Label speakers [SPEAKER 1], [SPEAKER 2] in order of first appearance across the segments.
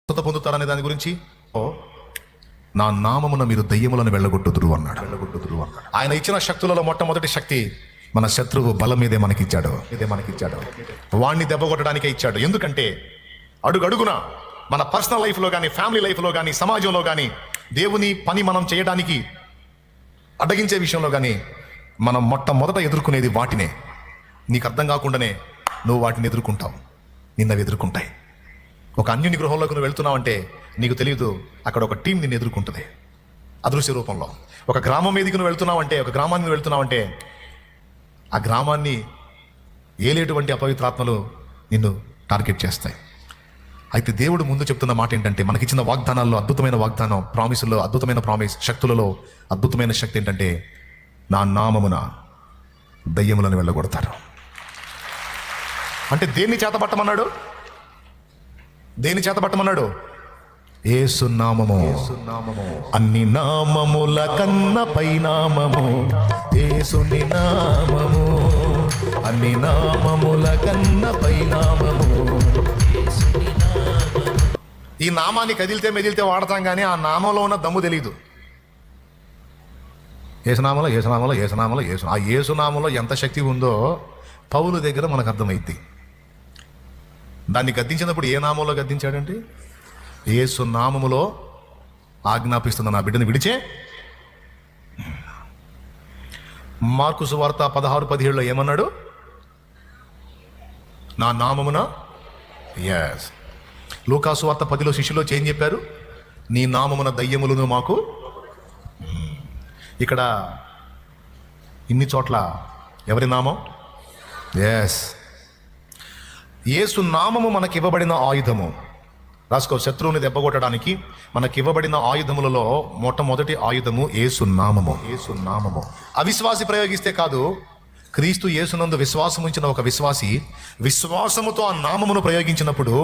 [SPEAKER 1] స్వస్థత పొందుతారనే దాని గురించి నా నామమున మీరు దయ్యములను వెళ్ళగొట్టుదురు అన్నాడు. ఆయన ఇచ్చిన శక్తులలో మొట్టమొదటి శక్తి మన శత్రువు బలం మీదే మనకిచ్చాడు. వాణ్ణి దెబ్బ కొట్టడానికే ఇచ్చాడు. ఎందుకంటే అడుగడుగున మన పర్సనల్ లైఫ్లో కానీ, ఫ్యామిలీ లైఫ్లో కానీ, సమాజంలో కానీ, దేవుని పని మనం చేయడానికి అడ్డగించే విషయంలో కానీ మనం మొట్టమొదట ఎదుర్కొనేది వాటినే. నీకు అర్థం కాకుండానే నువ్వు వాటిని ఎదుర్కొంటావు, నిన్నవి ఎదుర్కొంటాయి. ఒక అన్యుని గృహంలోకి నువ్వు వెళ్తున్నావంటే నీకు తెలియదు, అక్కడ ఒక టీం నిన్ను ఎదుర్కొంటుంది అదృశ్య రూపంలో. ఒక గ్రామం మీదకి నువ్వు వెళ్తున్నావంటే, ఒక గ్రామాన్ని నువ్వు వెళ్తున్నావంటే ఆ గ్రామాన్ని ఏలేటువంటి అపవిత్రాత్మలు నిన్ను టార్గెట్ చేస్తాయి. అయితే దేవుడు ముందు చెప్తున్న మాట ఏంటంటే, మనకిచ్చిన వాగ్దానాల్లో అద్భుతమైన వాగ్దానం, ప్రామిసుల్లో అద్భుతమైన ప్రామిస్, శక్తులలో అద్భుతమైన శక్తి ఏంటంటే, నా నామమున దయ్యములను వెళ్ళగొడతారు. అంటే దేన్ని చేతపట్టమన్నాడు? దేని చేతపట్టమన్నాడు? యేసు నామము. అన్ని నామముల కన్న పై నామము యేసుని నామము. అన్ని నామముల కన్న పై నామము. ఈ నామాన్ని కదిలితే మెదిలితే వాడతాం కానీ ఆ నామంలో ఉన్న దమ్ము తెలియదు. యేసునామంలో యేసునామంలో యేసునామంలో యేసు, ఆ యేసునామంలో ఎంత శక్తి ఉందో పౌలు దగ్గర మనకు అర్థమైద్ది. దాన్ని గద్దించినప్పుడు ఏ నామంలో గద్దించాడంటే, యేసు నామములో ఆజ్ఞాపిస్తున్న నా బిడ్డను విడిచే. మార్కు సువార్త 16:17 ఏమన్నాడు? నా నామమున. ఎస్. లూకా సువార్త 10 శిష్యులు ఏం చెప్పారు? నీ నామమున దయ్యములను మాకు. ఇక్కడ ఇన్ని చోట్ల ఎవరి నామం? ఎస్, యేసు నామము మనకివ్వబడిన ఆయుధము. రాసుకో, శత్రువుని దెబ్బకొట్టడానికి మనకివ్వబడిన ఆయుధములలో మొట్టమొదటి ఆయుధము యేసు నామము. అవిశ్వాసి ప్రయోగిస్తే కాదు, క్రీస్తు యేసునందు విశ్వాసం ఉంచిన ఒక విశ్వాసి విశ్వాసముతో ఆ నామమును ప్రయోగించినప్పుడు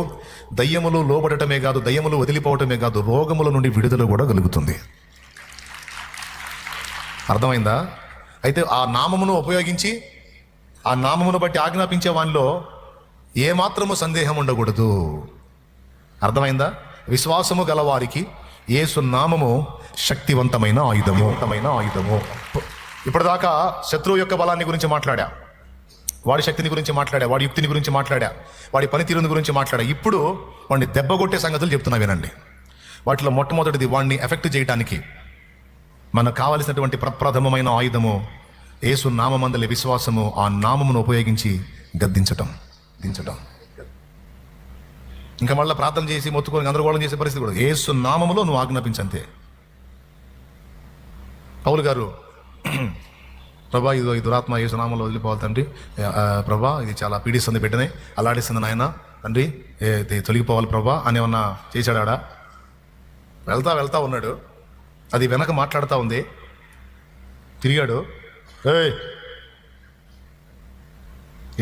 [SPEAKER 1] దయ్యములు లోబడటమే కాదు, దయ్యములు వదిలిపోవటమే కాదు, రోగముల నుండి విడుదల కూడా కలుగుతుంది. అర్థమైందా? అయితే ఆ నామమును ఉపయోగించి, ఆ నామమును బట్టి ఆజ్ఞాపించే వానిలో ఏమాత్రము సందేహం ఉండకూడదు. అర్థమైందా? విశ్వాసము గలవారికి యేసు నామము శక్తివంతమైన ఆయుధము. ఇప్పటిదాకా శత్రువు యొక్క బలాన్ని గురించి మాట్లాడా, వాడి శక్తిని గురించి మాట్లాడా, వాడి యుక్తిని గురించి మాట్లాడా, వాడి పనితీరుని గురించి మాట్లాడా. ఇప్పుడు వాడిని దెబ్బగొట్టే సంగతులు చెప్తున్నా వినండి. వాటిలో మొట్టమొదటిది, వాడిని ఎఫెక్ట్ చేయడానికి మనకు కావలసినటువంటి ప్రప్రథమమైన ఆయుధము యేసు నామమందలి విశ్వాసము. ఆ నామమును ఉపయోగించి గద్దించటం. ఇంకా మళ్ళీ ప్రార్థన చేసి మొత్తుకొని గందరగోళం చేసే పరిస్థితి కూడా. యేసు నామములో నువ్వు ఆజ్ఞాపించంతే. పౌలు గారు, ప్రభా ఇదో ఈ దురాత్మ యేసు నామంలో వదిలిపోవాలి తండ్రి, ప్రభా ఇది చాలా పీడిస్తుంది, బిడ్డనే అలాడిస్తుంది నాయన తండ్రి, తొలగిపోవాలి ప్రభా అని ఏమన్నా చేశాడా? వెళ్తా ఉన్నాడు, అది వెనక మాట్లాడుతూ ఉంది. తిరిగాడు,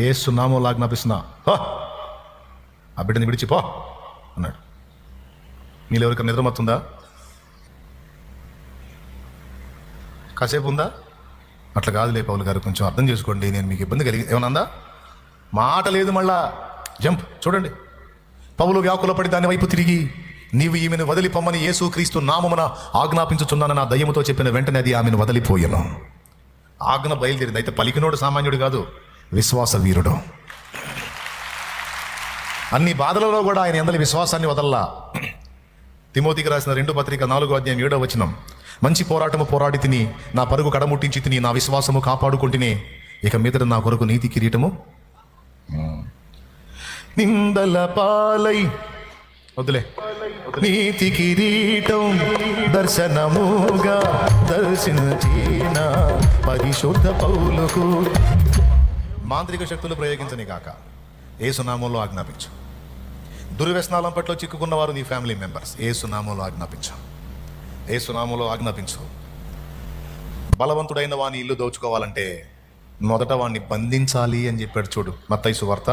[SPEAKER 1] యేసు నామంలో ఆజ్ఞాపిస్తున్నా, ఆ బిడ్డని విడిచిపో అన్నాడు. మీలో ఎవరికైనా నిద్రమత్తుందా? కాసేపు ఉందా? అట్లా కాదులే పౌలు గారు, కొంచెం అర్థం చేసుకోండి, నేను మీకు ఇబ్బంది కలిగి ఏమన్నా మాట లేదు. మళ్ళా జంప్ చూడండి. పౌలు వ్యాకులపడి దాని వైపు తిరిగి, నీవు ఈమెను వదిలిపోమ్మని యేసు క్రీస్తు నామమున ఆజ్ఞాపించుచున్నాను నా దయ్యముతో చెప్పిన వెంటనే అది ఆమెను వదిలిపోయాను. ఆజ్ఞ బయలుదేరింది. అయితే పలికినోడు సామాన్యుడు కాదు, విశ్వాస వీరుడు. అన్ని బాధలలో కూడా ఆయన ఎందలి విశ్వాసాన్ని వదల్లా. తిమోతికి రాసిన 2 పత్రిక 4:7 మంచి పోరాటము పోరాడి తిని, నా పరుగు కడముట్టించి తిని, నా విశ్వాసము కాపాడుకుంటుని, ఇక మీదట నా కొరకు నీతి కిరీటము నిందల పాలై వద్దులే, నీతి కిరీటం దర్శనముగా దర్శించిన పరిశుద్ధ పౌలుకు. మాంత్రిక శక్తులు ప్రయోగించని కాక యేసునామంలో ఆజ్ఞాపించు. దుర్వ్యసనాల పట్ల చిక్కుకున్న వారు నీ ఫ్యామిలీ మెంబర్స్, యేసునామంలో ఆజ్ఞాపించు. బలవంతుడైన వాని ఇల్లు దోచుకోవాలంటే మొదట వాడిని బంధించాలి అని చెప్పాడు. చూడు, మత్తయి సువార్త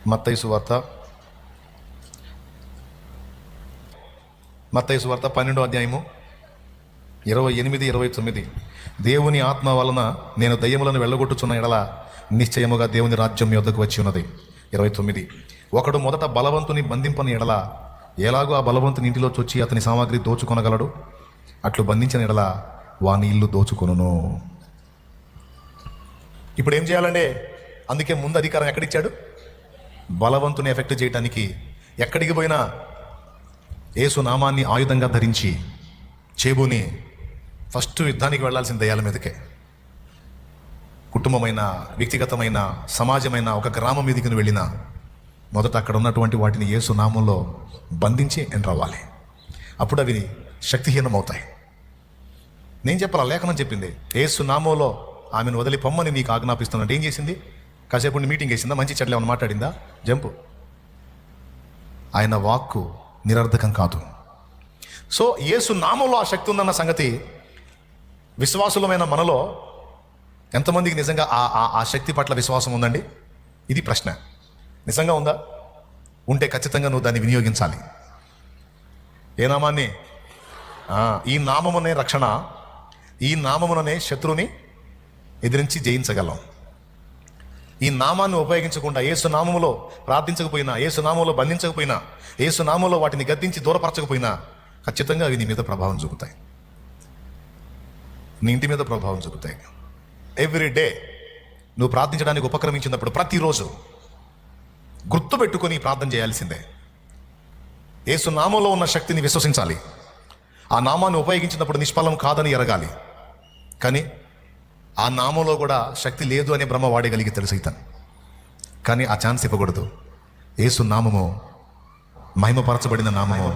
[SPEAKER 1] 12:28-29. దేవుని ఆత్మ వలన నేను దయ్యములను వెళ్ళగొట్టుచున్న ఎడల నిశ్చయముగా దేవుని రాజ్యం యొద్దకు వచ్చి ఉన్నది. 29 ఒకడు మొదట బలవంతుని బంధింపని ఎడల ఎలాగో ఆ బలవంతుని ఇంటిలో చొచ్చి అతని సామాగ్రి దోచుకొనగలడు, అట్లు బంధించిన ఎడల వాని ఇల్లు దోచుకొనును. ఇప్పుడు ఏం చేయాలంటే, అందుకే ముందు అధికారం ఎక్కడిచ్చాడు? బలవంతుని ఎఫెక్ట్ చేయడానికి. ఎక్కడికి పోయినా యేసు నామాన్ని ఆయుధంగా ధరించి చేబుని ఫస్ట్ యుద్ధానికి వెళ్లాల్సిన దయ్యాల మీదకే. కుటుంబమైన, వ్యక్తిగతమైన, సమాజమైన, ఒక గ్రామం మీదకి వెళ్ళినా మొదట అక్కడ ఉన్నటువంటి వాటిని యేసు నామంలో బంధించి ఎంటర్ అవ్వాలి. అప్పుడు అవి శక్తిహీనమవుతాయి. నేను చెప్పాలా? లేఖనం చెప్పింది. యేసు నామంలో ఆమెను వదిలి పొమ్మని నీకు ఆజ్ఞాపిస్తున్నట్టు ఏం చేసింది? కాసేపు మీటింగ్ వేసిందా? మంచి చెడ్డలు ఏమైనా మాట్లాడిందా? జంపు. ఆయన వాక్కు నిరర్ధకం కాదు. సో యేసు నామంలో ఆ శక్తి ఉందన్న సంగతి విశ్వాసులమైన మనలో ఎంతమందికి నిజంగా ఆ శక్తి పట్ల విశ్వాసం ఉందండి? ఇది ప్రశ్న. నిజంగా ఉందా? ఉంటే ఖచ్చితంగా నువ్వు దాన్ని వినియోగించాలి. ఏ నామాన్ని? ఈ నామమునే రక్షణ, ఈ నామముననే శత్రువుని ఎదిరించి జయించగలం. ఈ నామాన్ని ఉపయోగించకుండా, యేసు నామములో ప్రార్థించకపోయినా, యేసు నామంలో బంధించకపోయినా, యేసు నామంలో వాటిని గద్దించి దూరపరచకపోయినా ఖచ్చితంగా అవి నీ మీద ప్రభావం చూపుతాయి, నీ ఇంటి మీద ప్రభావం చూపుతాయి. ఎవ్రీ డే నువ్వు ప్రార్థించడానికి ఉపక్రమించినప్పుడు ప్రతిరోజు గుర్తుపెట్టుకొని ప్రార్థన చేయాల్సిందే. యేసు నామంలో ఉన్న శక్తిని విశ్వసించాలి. ఆ నామాన్ని ఉపయోగించినప్పుడు నిష్ఫలం కాదని ఎరగాలి. కానీ ఆ నామంలో కూడా శక్తి లేదు అనే భ్రమ వాడగలిగి తెలుసు ఇతను. కానీ ఆ ఛాన్స్ ఇవ్వకూడదు. యేసు నామము మహిమపరచబడిన నామము,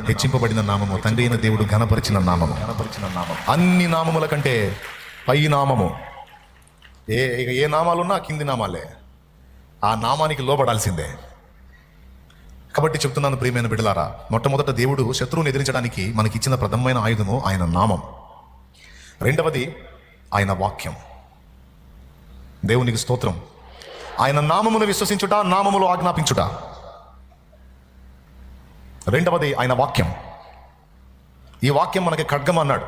[SPEAKER 1] హెచ్చింపబడిన నామము, తండ్రి అయిన దేవుడు ఘనపరిచిన నామము. అన్ని నామముల కంటే పై నామము. ఏ నామాలున్నా కింది నామాలే. ఆ నామానికి లోబడాల్సిందే. కాబట్టి చెప్తున్నాను ప్రియమైన బిడ్డలారా, మొట్టమొదట దేవుడు శత్రువుని ఎదిరించడానికి మనకి ఇచ్చిన ప్రథమమైన ఆయుధము ఆయన నామం. రెండవది ఆయన వాక్యం. దేవునికి స్తోత్రం. ఆయన నామమును విశ్వసించుట, నామములో ఆజ్ఞాపించుట. రెండవది ఆయన వాక్యం. ఈ వాక్యం మనకి ఖడ్గం అన్నాడు.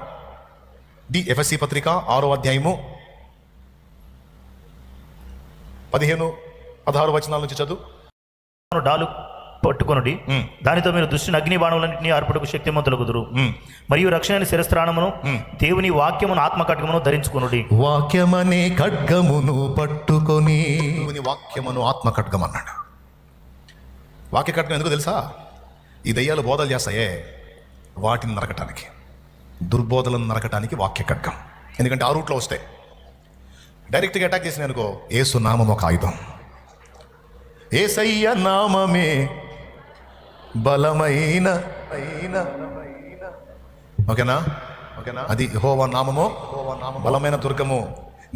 [SPEAKER 1] ఎఫెసీ పత్రిక 6వ అధ్యాయము 15-16 వచనాల నుంచి చదువు.
[SPEAKER 2] డాలు పట్టుకొనుడి, దానితో మీరు దుష్టుని అగ్ని బాణములన్నింటినీ ఆర్పుటకు శక్తిమంతులగుదురు. మరియు రక్షణ శిరస్త్రాణమును దేవుని వాక్యమును ఆత్మ ఖడ్గమును ధరించుకొనుడి.
[SPEAKER 1] వాక్యమనే ఖడ్గమును పట్టుకొని, వాక్యమును ఆత్మ ఖడ్గం అన్నాడు. వాక్య ఖడ్గం ఎందుకు తెలుసా? ఈ దయ్యాలు బోధలు చేస్తాయే, వాటిని నరకటానికి, దుర్బోధలను నరకటానికి వాక్య ఖడ్గం. ఎందుకంటే ఆ రూట్లో వస్తాయి. డైరెక్ట్గా అటాక్ చేసిన అనుకో, యేసు నామం ఒక ఆయుధం. యేసయ్య నామమే బలమైన, ఓకేనా? అది యెహోవా నామము బలమైన దుర్గము.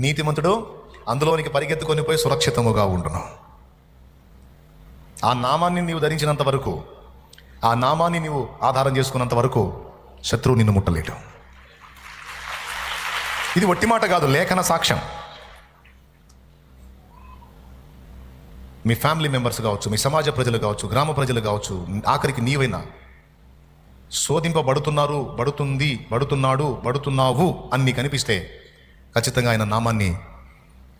[SPEAKER 1] నీతిమంతుడు అందులోనికి పరిగెత్తుకొని పోయి సురక్షితముగా ఉండును. ఆ నామాన్ని నీవు ధరించినంత వరకు, ఆ నామాన్ని నీవు ఆధారం చేసుకున్నంత వరకు శత్రువు నిన్ను ముట్టలేడు. ఇది ఒట్టి మాట కాదు, లేఖన సాక్ష్యం. మీ ఫ్యామిలీ మెంబర్స్ కావచ్చు, మీ సమాజ ప్రజలు కావచ్చు, గ్రామ ప్రజలు కావచ్చు, ఆఖరికి నీవైనా శోధింపబడుతున్నారు, బడుతున్నావు అని నీకు అనిపిస్తే ఖచ్చితంగా ఆయన నామాన్ని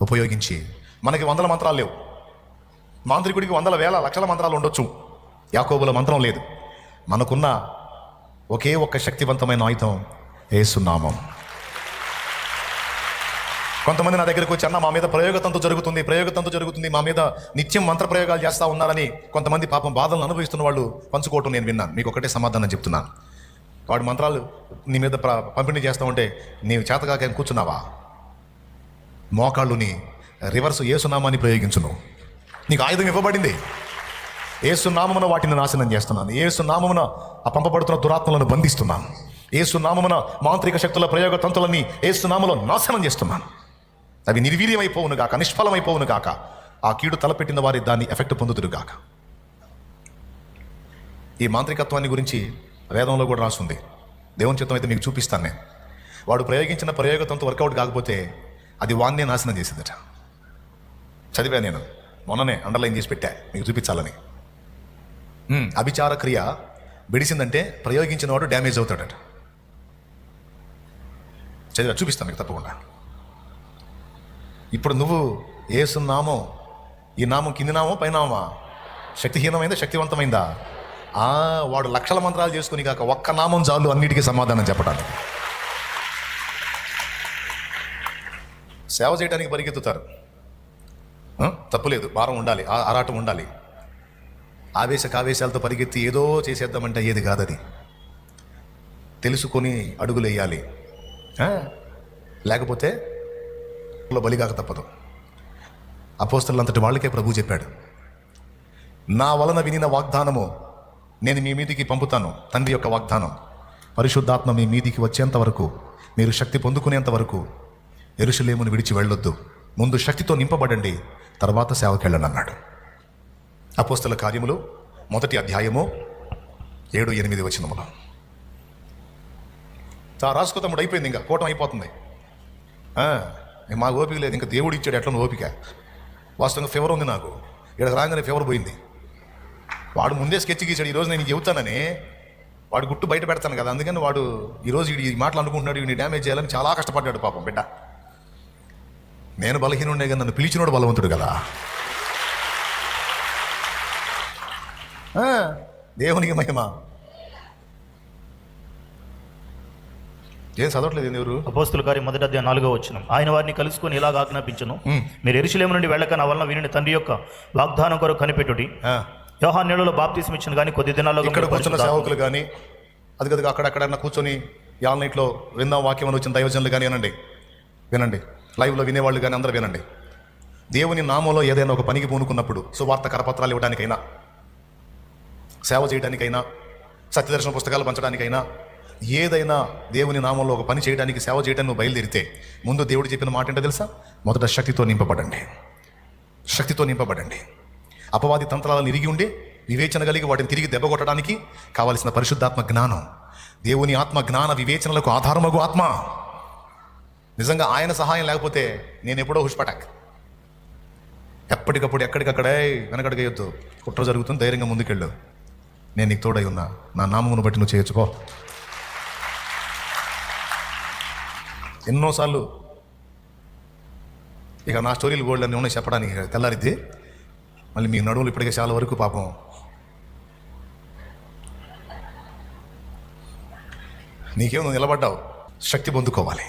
[SPEAKER 1] ఉపయోగించి. మనకి 100 మంత్రాలు లేవు. మాంత్రికుడికి 100 వేల లక్షల మంత్రాలు ఉండొచ్చు. యాకోబుల మంత్రం లేదు. మనకున్న ఒకే ఒక్క శక్తివంతమైన ఆయుధం యేసు నామం. కొంతమంది నా దగ్గరకు వచ్చి, అన్న మా మీద ప్రయోగతంతు జరుగుతుంది, మా మీద నిత్యం మంత్ర ప్రయోగాలు చేస్తూ ఉన్నారని కొంతమంది పాపం బాధలను అనుభవిస్తున్న వాళ్ళు పంచుకోవటం నేను విన్నాను. మీకు ఒకటే సమాధానం చెప్తున్నాను. వాడు మంత్రాలు నీ మీద పంపిణీ చేస్తూ ఉంటే నీవు చేతగాక కూర్చున్నావా? మోకాళ్ళుని రివర్స్ యేసునామాన్ని ప్రయోగించును. నీకు ఆయుధం ఇవ్వబడింది. యేసునామమున వాటిని నాశనం చేస్తున్నాను. యేసునామమున ఆ పంపబడుతున్న దురాత్మలను బంధిస్తున్నాను. యేసునామమున మాంత్రిక శక్తుల ప్రయోగ తంతులని యేసునామములో నాశనం చేస్తున్నాను. అవి నిర్వీర్యమైపోవును గాక, నిష్ఫలమైపోవును గాక. ఆ కీడు తలపెట్టిన వారి దాన్ని ఎఫెక్ట్ పొందుతురు గాక. ఈ మాంత్రికత్వాన్ని గురించి వేదంలో కూడా రాస్తుంది. దేవుని చిత్తం అయితే మీకు చూపిస్తాను నేను. వాడు ప్రయోగించిన ప్రయోగతంతో వర్కౌట్ కాకపోతే అది వాన్నే నాశనం చేసిందట. చదివా నేను, మొన్ననే అండర్లైన్ చేసి పెట్టా మీకు చూపించాలని. అభిచార క్రియ బిడిసిందంటే ప్రయోగించిన వాడు డ్యామేజ్ అవుతాడట. చదివా, చూపిస్తాను మీకు తప్పకుండా. ఇప్పుడు నువ్వు యేసు నామం, ఈ నామం కింది నామం పైనామా? శక్తిహీనమైందా శక్తివంతమైందా? వాడు లక్షల మంత్రాలు చేసుకుని కాక ఒక్క నామం చాలు అన్నిటికీ సమాధానం చెప్పడానికి. సేవ చేయడానికి పరిగెత్తుతారు. తప్పులేదు, భారం ఉండాలి, ఆరాటం ఉండాలి. ఆవేశాలతో పరిగెత్తి ఏదో చేసేద్దామంటే ఏది కాదది. తెలుసుకొని అడుగులు వేయాలి, లేకపోతే బలిగాక తప్పదు. అపోస్తలులంతటి వాళ్ళకే ప్రభు చెప్పాడు, నా వలన వినిన వాగ్దానము నేను మీ మీదికి పంపుతాను. తండ్రి యొక్క వాగ్దానం, పరిశుద్ధాత్మ మీ మీదికి వచ్చేంత వరకు, మీరు శక్తి పొందుకునేంత వరకు యెరూషలేమును విడిచి వెళ్ళొద్దు. ముందు శక్తితో నింపబడండి, తర్వాత సేవకి వెళ్ళండి అన్నాడు. అపోస్తల కార్యములు 1వ అధ్యాయము 7-8 వచనములు. రాసుకో తమ్ముడు, అయిపోయింది, ఇంకా కూటం అయిపోతుంది. మా ఓపిక లేదు, ఇంకా దేవుడు ఇచ్చాడు ఎట్లా ఓపిక. వాస్తవంగా ఫీవర్ ఉంది నాకు, ఇక్కడ రాగానే ఫీవర్ పోయింది. వాడు ముందే స్కెచ్ గీసాడు, ఈరోజు నేను చెబుతానని. వాడు గుట్టు బయట పెడతాను కదా, అందుకని వాడు ఈరోజు ఈ మాటలు అనుకుంటున్నాడు, వీడిని డ్యామేజ్ చేయాలని చాలా కష్టపడ్డాడు పాపం బిడ్డ. నేను బలహీనుండే కానీ నన్ను పిలిచినోడు బలవంతుడు కదా. దేవునికి మహిమ. ఏం చదవట్లేదు ఎవరు?
[SPEAKER 2] అపోస్తల కార్యం 1వ అధ్యాయం 4వ వచనం. ఆయన వారిని కలుసుకొని ఇలాగ ఆజ్ఞాపించును, మీరు యెరూషలేము నుండి వెళ్ళక నా వలన వినిన తండ్రి యొక్క వాగ్దానం కొరకు కనిపెట్టుడి. యోహాను నీళ్లలో బాప్తిస్మం ఇచ్చిన కానీ కొద్ది దినాల్లో
[SPEAKER 1] ఇక్కడ కూర్చున్న సేవకులు కానీ, అది కదా అక్కడెక్కడన్నా కూర్చొని యాల్నైట్లో విందాం వాక్యం అని వచ్చిన దైవజనులు కానీ వినండి, లైవ్లో వినేవాళ్ళు కానీ అందరూ వినండి. దేవుని నామంలో ఏదైనా ఒక పనికి పూనుకున్నప్పుడు, సువార్త కరపత్రాలు ఇవ్వడానికైనా, సేవ చేయడానికైనా, సత్యదర్శన పుస్తకాలు పంచడానికైనా, ఏదైనా దేవుని నామంలో ఒక పని చేయడానికి, సేవ చేయడానికి నువ్వు బయలుదేరితే ముందు దేవుడు చెప్పిన మాట ఏంటో తెలుసా? మొదట శక్తితో నింపబడండి. అపవాది తంత్రాలను ఇరిగి ఉండి వివేచన కలిగి వాటిని తిరిగి దెబ్బ కొట్టడానికి కావలసిన పరిశుద్ధాత్మ జ్ఞానం, దేవుని ఆత్మ జ్ఞాన వివేచనలకు ఆధారమగు ఆత్మ. నిజంగా ఆయన సహాయం లేకపోతే నేను ఎప్పుడో హుష్పటాక్. ఎప్పటికప్పుడు ఎక్కడికక్కడే వెనకడిగేయొద్దు. కుట్ర జరుగుతుంది, ధైర్యంగా ముందుకెళ్ళు. నేను నీకు తోడై ఉన్నా, నా నామమును బట్టి నువ్వు చేయొచ్చుకో. ఎన్నోసార్లు ఇక నా స్టోరీలు గోల్డ్ అన్నీ ఉన్నాయి చెప్పడానికి, తెల్లారిద్ది. మళ్ళీ మీ నడువులు ఇప్పటికే చాలా వరకు పాపం. నీకేమో నువ్వు నిలబడ్డావు, శక్తి పొందుకోవాలి.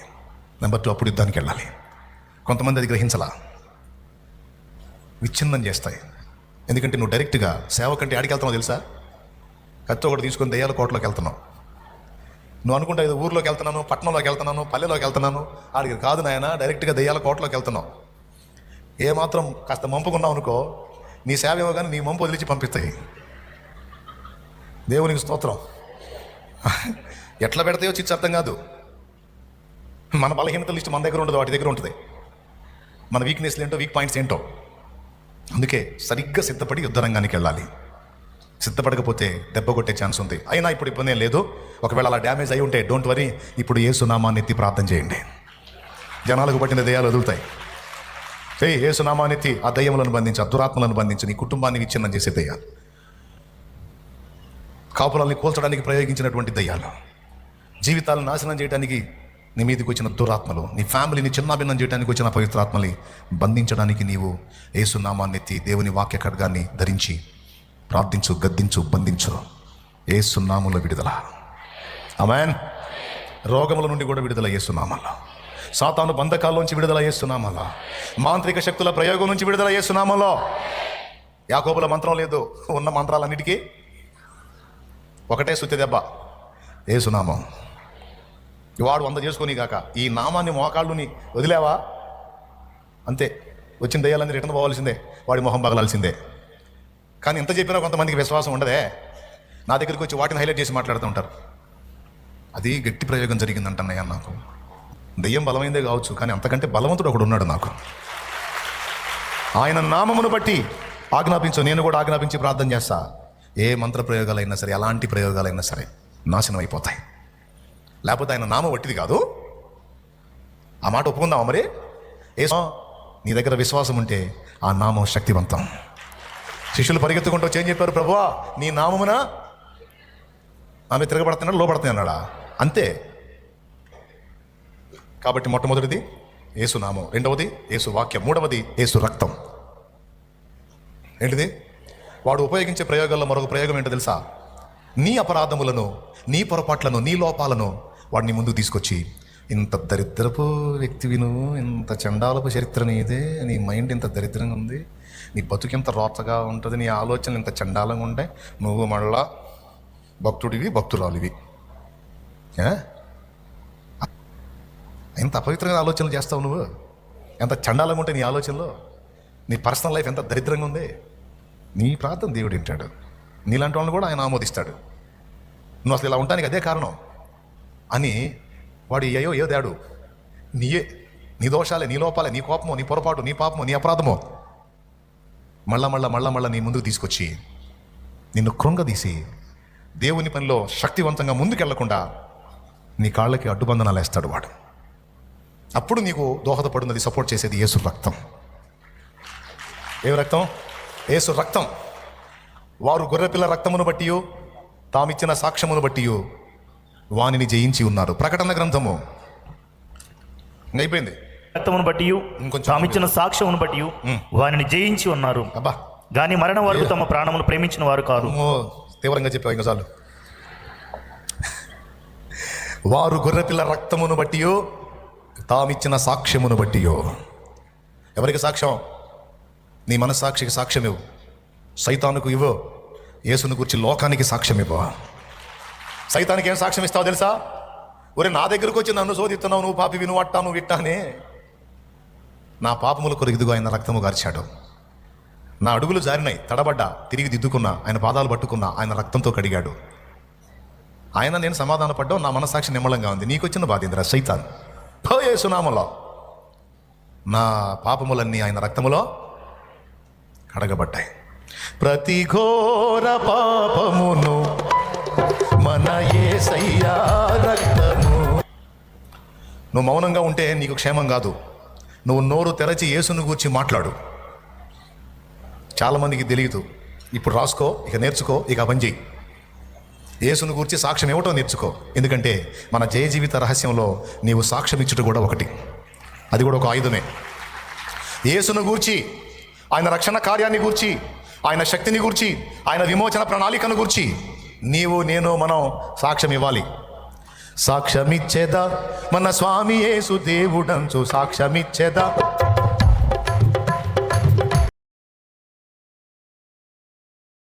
[SPEAKER 1] నెంబర్ 2, అప్పుడు యుద్ధానికి వెళ్ళాలి. కొంతమంది అది గ్రహించలా, విచ్ఛిన్నం చేస్తాయి. ఎందుకంటే నువ్వు డైరెక్ట్గా సేవ కంటే ఆడికి వెళ్తున్నావు తెలుసా? కత్తి ఒకటి తీసుకొని దెయ్యాల కోటలోకి వెళ్తున్నావు. నువ్వు అనుకుంటా ఇది ఊర్లోకి వెళ్తున్నాను, పట్టణంలోకి వెళ్తున్నాను, పల్లెలోకి వెళ్తున్నాను. ఆడికి కాదు నాయన, డైరెక్ట్గా దెయ్యాల కోటలోకి వెళ్తున్నావు. ఏమాత్రం కాస్త మంపుకున్నావు అనుకో, నీ సేవ ఏమో కానీ నీ మంపు వదిలించి పంపిస్తాయి. దేవునికి స్తోత్రం. ఎట్లా పెడతాయో చిచ్చు అర్థం కాదు. మన బలహీనత లిస్ట్ మన దగ్గర ఉండదు, వాటి దగ్గర ఉంటుంది. మన వీక్నెస్లు ఏంటో, వీక్ పాయింట్స్ ఏంటో. అందుకే సరిగ్గా సిద్ధపడి యుద్ధరంగానికి వెళ్ళాలి. సిద్ధపడకపోతే దెబ్బ కొట్టే ఛాన్స్ ఉంది. అయినా ఇప్పుడు ఇబ్బంది ఏం లేదు. ఒకవేళ అలా డ్యామేజ్ అయి ఉంటే డోంట్ వరీ, ఇప్పుడు యేసు నామాన్ని ఎత్తి ప్రార్థన చేయండి. జనాలకు పట్టిన దయ్యాలు వదులుతాయి. యేసు నామాన్ని ఎత్తి ఆ దయ్యములను బంధించి, ఆ దురాత్మలను బంధించి, నీ కుటుంబాన్ని విచ్ఛిన్నం చేసే దయ్యాలు, కాపురాల్ని కూల్చడానికి ప్రయోగించినటువంటి దయ్యాలు, జీవితాలను నాశనం చేయడానికి నీ మీదకి వచ్చిన దురాత్మలు, నీ ఫ్యామిలీని చిన్నాభిన్నం చేయడానికి వచ్చిన పవిత్రాత్మల్ని బంధించడానికి నీవు యేసు నామాన్ని ఎత్తి దేవుని వాక్య ఖడ్గాన్ని ధరించి ప్రార్థించు, గద్దించు, బంధించు. యేసు నామములో విడుదల. ఆమేన్. రోగముల నుండి కూడా విడుదల యేసు నామములో. సాతాను బంధకాల్లోంచి విడుదల యేసు నామములో. మాంత్రిక శక్తుల ప్రయోగం నుంచి విడుదల యేసు నామములో. యాకోబుల మంత్రం లేదు, ఉన్న మంత్రాలన్నిటికీ ఒకటే సుత్తి దెబ్బ, యేసు నామం. వాడు 100 చేసుకొని కాక ఈ నామాన్ని మోకాళ్ళుని వదిలేవా అంతే, వచ్చిన దయ్యాలన్నీ రిటర్న్ పోవాల్సిందే, వాడి మొహం పగలాల్సిందే. కానీ ఎంత చెప్పినా కొంతమందికి విశ్వాసం ఉండదే. నా దగ్గరికి వచ్చి వాటిని హైలైట్ చేసి మాట్లాడుతూ ఉంటారు. అది గట్టి ప్రయోగం జరిగిందంటన్నయ్య నాకు. దెయ్యం బలమైందే కావచ్చు, కానీ అంతకంటే బలవంతుడు ఒకడు ఉన్నాడు నాకు. ఆయన నామమును బట్టి ఆజ్ఞాపించు, నేను కూడా ఆజ్ఞాపించి ప్రార్థన చేస్తా. ఏ మంత్ర ప్రయోగాలైనా సరే, ఎలాంటి ప్రయోగాలైనా సరే నాశనం అయిపోతాయి. లేకపోతే ఆయన నామం వట్టిది కాదు. ఆ మాట ఒప్పుకుందామా మరి? నీ దగ్గర విశ్వాసం ఉంటే ఆ నామం శక్తివంతం. శిష్యులు పరిగెత్తుకుంటూ వచ్చి ఏం చెప్పారు? ప్రభువా నీ నామమున ఆమె తిరగబడుతున్నాడు, లోపడుతుంది అన్నాడా? అంతే. కాబట్టి మొట్టమొదటిది యేసు నామం, రెండవది యేసు వాక్యం, మూడవది యేసు రక్తం. ఏంటిది? వాడు ఉపయోగించే ప్రయోగాల్లో మరొక ప్రయోగం ఏంటో తెలుసా? నీ అపరాధములను, నీ పొరపాట్లను, నీ లోపాలను వాడిని ముందుకు తీసుకొచ్చి, ఇంత దరిద్రపు వ్యక్తివి నువ్వు, ఇంత చండాలపు చరిత్ర నీదే, నీ మైండ్ ఇంత దరిద్రంగా ఉంది, నీ బతుకు ఇంత రోతగా ఉంటుంది, నీ ఆలోచనలు ఇంత చండాలంగా ఉంటాయి, నువ్వు మళ్ళా భక్తుడివి, భక్తురాలివి, ఎంత అపవిత్రంగా ఆలోచనలు చేస్తావు నువ్వు, ఎంత చండాలంగా ఉంటాయి నీ ఆలోచనలో, నీ పర్సనల్ లైఫ్ ఎంత దరిద్రంగా ఉంది, నీ ప్రార్థన దేవుడు వింటాడు, నీలాంటి వాళ్ళని కూడా ఆయన ఆమోదిస్తాడు, నువ్వు అసలు ఇలా ఉంటానికి అదే కారణం అని వాడు ఏదో తేడు, నీ దోషాలే, నీ లోపాలే, నీ కోపమో, నీ పొరపాటు, నీ పాపమో, నీ అపరాధమో మళ్ళా నీ ముందుకు తీసుకొచ్చి నిన్ను కృంగదీసి దేవుని పనిలో శక్తివంతంగా ముందుకెళ్లకుండా నీ కాళ్ళకి అడ్డుబంధనాలు వేస్తాడు వాడు. అప్పుడు నీకు దోహదపడున్నది, సపోర్ట్ చేసేది యేసు రక్తం. ఏ రక్తం? యేసు రక్తం. వారు గొర్రెపిల్ల రక్తమును బట్టి, తామిచ్చిన సాక్ష్యమును బట్టి వానిని జయించి ఉన్నారు. ప్రకటన గ్రంథము అయిపోయింది.
[SPEAKER 2] రక్తమును బట్టి,
[SPEAKER 1] ఇంకొంచెం
[SPEAKER 2] తామిచ్చిన సాక్ష్యమును బట్టి వానిని జయించి ఉన్నారు.
[SPEAKER 1] అబ్బా,
[SPEAKER 2] గాని మరణం వరకు తమ ప్రాణమును ప్రేమించిన వారు కారు.
[SPEAKER 1] తీవ్రంగా చెప్పావు, ఇంకా చాలు. వారు గొర్రెపిల్ల రక్తమును బట్టి, తామిచ్చిన సాక్ష్యమును బట్టి. ఎవరికి సాక్ష్యం? నీ మనస్సాక్షికి సాక్ష్యం ఇవ్వు, సైతానుకు ఇవ్వు, యేసును గురించి లోకానికి సాక్ష్యం ఇవ్వు. సైతానికి ఏం సాక్ష్యం ఇస్తావు తెలుసా? ఒరే, నా దగ్గరకు వచ్చి నన్ను శోధిస్తున్నావు, నువ్వు పాపి, నువ్వు అట్టా, నువ్వు ఇట్టానే. నా పాపముల కొరకు ఇదిగో ఆయన రక్తము గార్చాడు, నా అడుగులు జారినాయి, తడబడ్డా, తిరిగి దిద్దుకున్నా, ఆయన పాదాలు పట్టుకున్నా, ఆయన రక్తంతో కడిగాడు. ఆయన నేను సమాధాన పడ్డావు, నా మనసాక్షి నిమ్మలంగా ఉంది. నీకు వచ్చిన బాధేంద్ర సైతాన్, యేసునామలో నా పాపములన్నీ ఆయన రక్తములో కడగబడ్డాయి. ప్రతి ఘోర పాపమును మన యేసయ్యా రక్తము. నువ్వు మౌనంగా ఉంటే నీకు క్షేమం కాదు. నువ్వు నోరు తెరచి యేసును గూర్చి మాట్లాడు. చాలామందికి తెలియదు. ఇప్పుడు రాసుకో, ఇక నేర్చుకో, ఇక పని చెయ్యి. యేసును గూర్చి సాక్ష్యం ఇవ్వటం నేర్చుకో. ఎందుకంటే మన జయ జీవిత రహస్యంలో నీవు సాక్ష్యం ఇచ్చుట కూడా ఒకటి, అది కూడా ఒక ఆయుధమే. యేసును గూర్చి, ఆయన రక్షణ కార్యాన్ని గూర్చి, ఆయన శక్తిని గూర్చి, ఆయన విమోచన ప్రణాళికను గూర్చి నీవు, నేను, మనం సాక్ష్యం ఇవ్వాలి. సాక్ష్యమిచ్చేదా మన స్వామి యేసు దేవుడంచు, సాక్ష్యమిచ్చేదా